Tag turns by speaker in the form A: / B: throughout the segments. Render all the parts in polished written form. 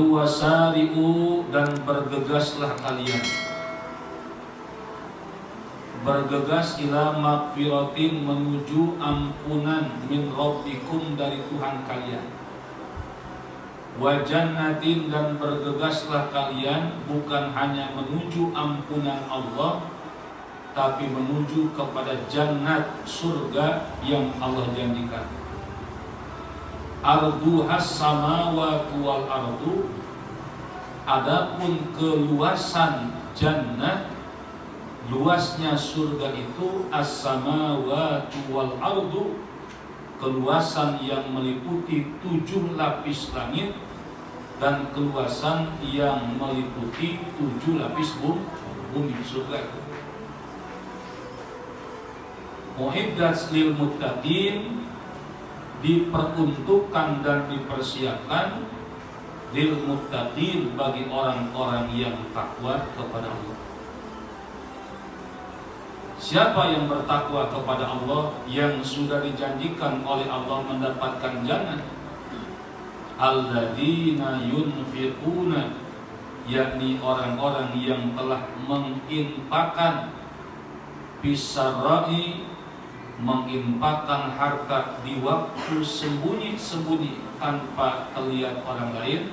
A: Lalu wasari'u, dan bergegaslah kalian, bergegas ila magfiratin, menuju ampunan, min rabbikum, dari Tuhan kalian, wa jannatin, dan bergegaslah kalian bukan hanya menuju ampunan Allah, tapi menuju kepada jannat, surga yang Allah janjikan. Arduhas samawati wal ardu, adapun keluasan jannah, luasnya surga itu, as-samawati wal ardu, keluasan yang meliputi 7 lapis langit, dan keluasan yang meliputi 7 lapis bumi. Surga itu mu'iddat lil muttaqin, diperuntukkan dan dipersiapkan, lil muttaqin, bagi orang-orang yang takwa kepada Allah. Siapa yang bertakwa kepada Allah, yang sudah dijanjikan oleh Allah mendapatkan jannah? Alladzina yunfiquna, yakni orang-orang yang telah menginfakkan, bisarra'i, menginfakkan harta di waktu sembunyi-sembunyi tanpa terlihat orang lain,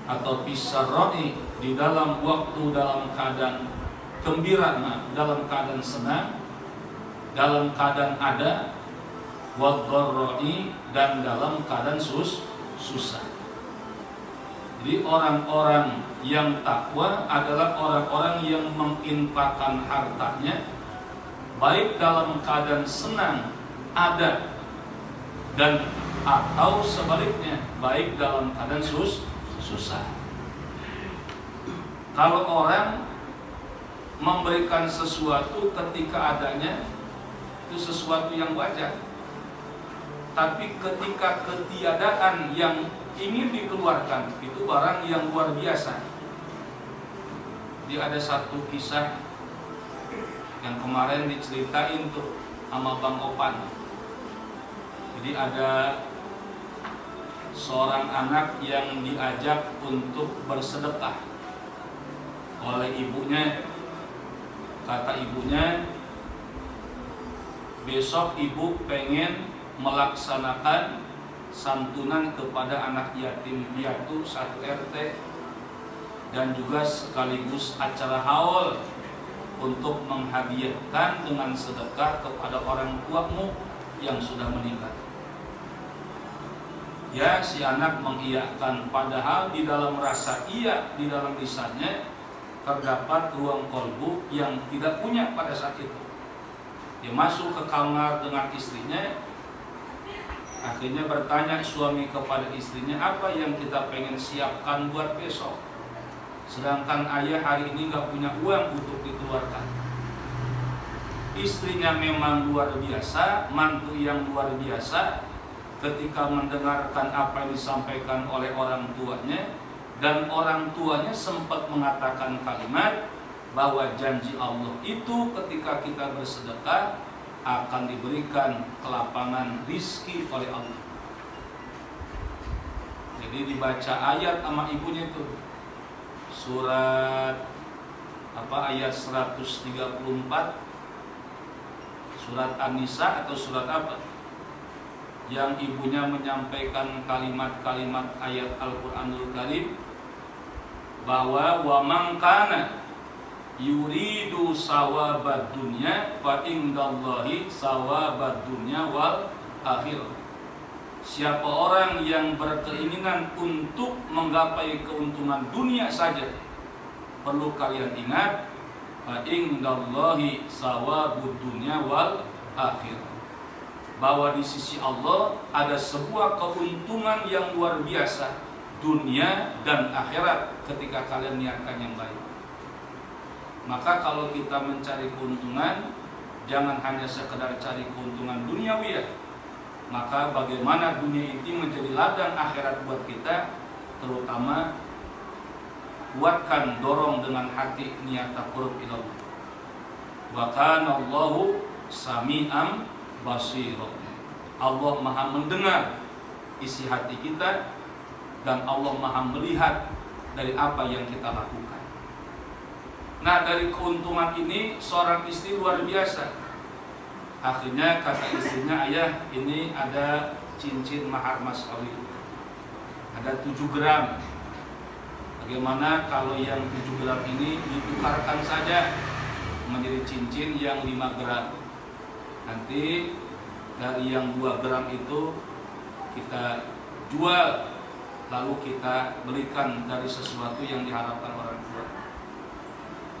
A: atau bisarra'i, di dalam waktu dalam keadaan gembira, dalam keadaan senang, dalam keadaan ada, wadharra'i, dan dalam keadaan susah. Jadi orang-orang yang takwa adalah orang-orang yang menginfakkan hartanya baik dalam keadaan senang, ada, dan atau sebaliknya, baik dalam keadaan susah. Kalau orang memberikan sesuatu ketika adanya, itu sesuatu yang wajar. Tapi ketika ketiadaan yang ingin dikeluarkan, itu barang yang luar biasa. Jadi ada satu kisah yang kemarin diceritain tuh sama Bang Opan. Jadi ada seorang anak yang diajak untuk bersedekah oleh ibunya. Kata ibunya, besok ibu pengen melaksanakan santunan kepada anak yatim piatu 1 RT, dan juga sekaligus acara haul untuk menghadiahkan dengan sedekah kepada orang tuamu yang sudah meninggal. Ya, si anak mengiyakan, padahal di dalam rasa iya, di dalam lisannya terdapat ruang kolbu yang tidak punya pada saat itu. Dia masuk ke kamar dengan istrinya, akhirnya bertanya suami kepada istrinya, apa yang kita pengen siapkan buat besok, sedangkan ayah hari ini gak punya uang untuk dikeluarkan. Istrinya memang luar biasa, mantu yang luar biasa, ketika mendengarkan apa yang disampaikan oleh orang tuanya, dan orang tuanya sempat mengatakan kalimat bahwa janji Allah itu ketika kita bersedekah akan diberikan kelapangan rizki oleh Allah. Jadi dibaca ayat sama ibunya itu, surat ayat 134, surat An-Nisa atau surat apa, yang ibunya menyampaikan kalimat-kalimat ayat Al-Qur'anul Karim bahwa wa man kana yuridu sawabad dunya fa indallahi sawabad dunya wal akhirah. Siapa orang yang berkeinginan untuk menggapai keuntungan dunia saja, perlu kalian ingat, fa indallahi sawabud dunya wal akhirah, bahwa di sisi Allah ada sebuah keuntungan yang luar biasa, dunia dan akhirat, ketika kalian niatkan yang baik. Maka kalau kita mencari keuntungan, jangan hanya sekedar cari keuntungan duniawi ya. Maka bagaimana dunia ini menjadi ladang akhirat buat kita, terutama kuatkan, dorong dengan hati niat taqarrub ilallah. Wa kana Allahu sami'an basira. Allah Maha mendengar isi hati kita, dan Allah Maha melihat dari apa yang kita lakukan. Nah, dari keuntungan ini seorang istri luar biasa. Akhirnya kata istrinya, ayah ini ada cincin mahar mas kawin, ada 7 gram. Bagaimana kalau yang 7 gram ini ditukarkan saja menjadi cincin yang 5 gram. Nanti dari yang 2 gram itu kita jual, lalu kita belikan dari sesuatu yang diharapkan orang tua.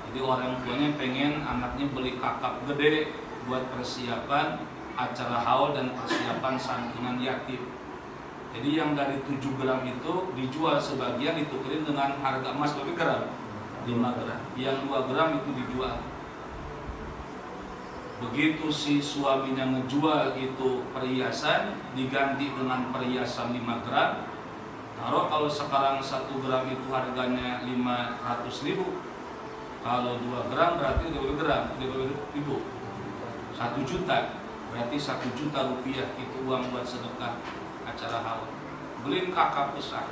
A: Jadi orang tuanya pengen anaknya beli kakap gede buat persiapan acara haul dan persiapan santunan yatim. Jadi yang dari 7 gram itu dijual sebagian, ditukerin dengan harga emas berapa gram? 5 gram. Yang 2 gram itu dijual. Begitu si suaminya ngejual itu perhiasan diganti dengan perhiasan 5 gram. Taruh kalau sekarang 1 gram itu harganya 500.000. Kalau 2 gram berarti 2 gram, 1 juta. Berarti 1 juta rupiah itu uang buat sedekah acara haul. Beliin kakap besar.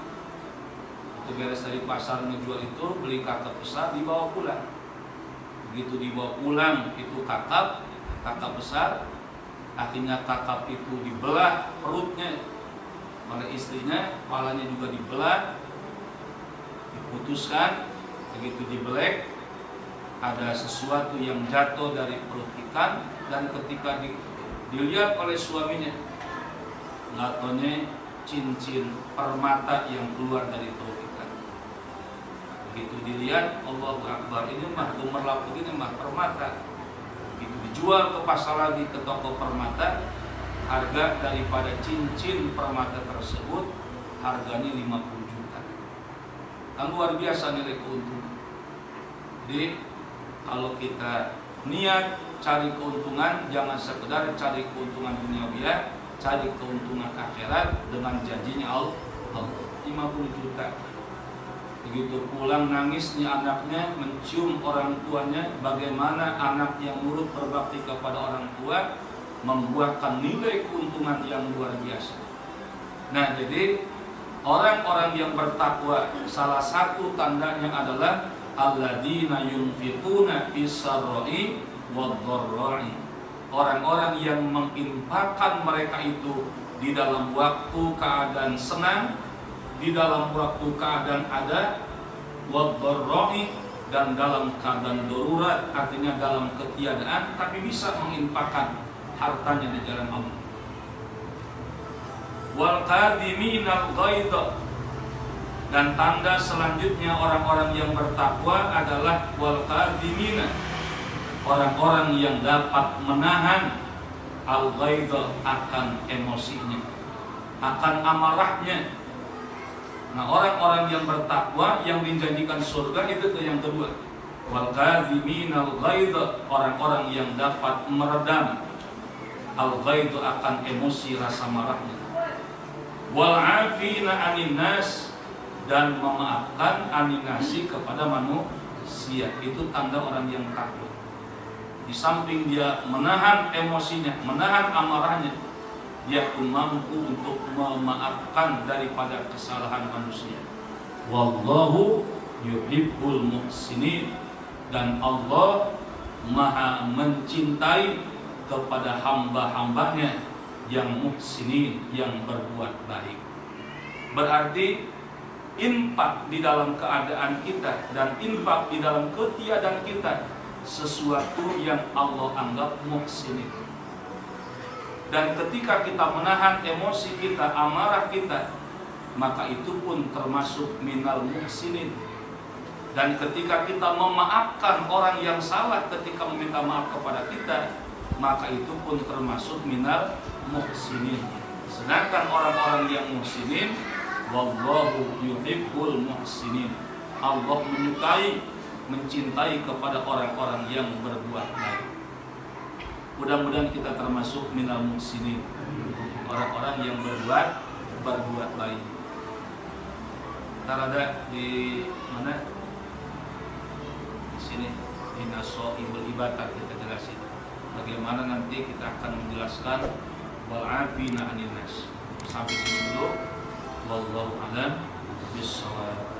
A: Itu beres dari pasar ngejual itu, beli kakap besar dibawa pulang. Begitu dibawa pulang itu kakap besar, akhirnya kakap itu dibelah perutnya oleh istrinya, kepalanya juga dibelah, diputuskan. Begitu dibelek, ada sesuatu yang jatuh dari perut ikan, dan ketika dilihat oleh suaminya, jatuhnya cincin permata yang keluar dari perut ikan. Begitu dilihat, Allahu Akbar, ini mah gemerlap begini mah permata. Begitu dijual ke pasar lagi, ke toko permata, harga daripada cincin permata tersebut harganya 50 juta. Kan luar biasa nilai keuntungan. Jadi kalau kita niat cari keuntungan, jangan sekedar cari keuntungan duniawiya, cari keuntungan akhirat dengan janjinya Allah 50 juta. Begitu pulang nangisnya anaknya, mencium orang tuanya, bagaimana anak yang nurut berbakti kepada orang tua membuahkan nilai keuntungan yang luar biasa. Nah, jadi orang-orang yang bertakwa, salah satu tandanya adalah alladzina yunfiquna fis-sarra'i wad-dharra'i. Orang-orang yang menginfakkan mereka itu di dalam waktu keadaan senang, di dalam waktu keadaan ada, wad-dharra'i, dan dalam keadaan darurat, artinya dalam ketiadaan, tapi bisa menginfakkan hartanya di jalan Allah. Wal kadhiminal ghaidha, dan tanda selanjutnya orang-orang yang bertakwa adalah wal kadhimina, orang-orang yang dapat menahan al ghaidha, akan emosinya, akan amarahnya. Nah, orang-orang yang bertakwa yang dijanjikan surga itu yang kedua. Wal kadhiminal ghaidha, orang-orang yang dapat meredam al ghaidha, akan emosi rasa marahnya. Wal afina 'anil nas, dan memaafkan aninasi kepada manusia. Itu tanda orang yang takwa. Di samping dia menahan emosinya, menahan amarahnya, dia pun mampu untuk memaafkan daripada kesalahan manusia. Wallahu yuhibbul muhsinin, dan Allah Maha mencintai kepada hamba-hambanya yang muhsinin, yang berbuat baik. Berarti infak di dalam keadaan kita dan infak di dalam ketiadaan kita sesuatu yang Allah anggap muhsinin. Dan ketika kita menahan emosi kita, amarah kita, maka itu pun termasuk minal muhsinin. Dan ketika kita memaafkan orang yang salah ketika meminta maaf kepada kita, maka itu pun termasuk minal muhsinin. Sedangkan orang-orang yang muhsinin, wallahu yuhibbul muhsinin, Allah menyukai, mencintai kepada orang-orang yang berbuat baik. Mudah-mudahan kita termasuk minal muhsinin, orang-orang yang berbuat baik. Ntar ada di mana? Di sini di Nasoibul Ibadah kita jelasin bagaimana nanti kita akan menjelaskan wal afina 'anil nas. Sampai sini dulu. Wallahu a'lam. bisawab.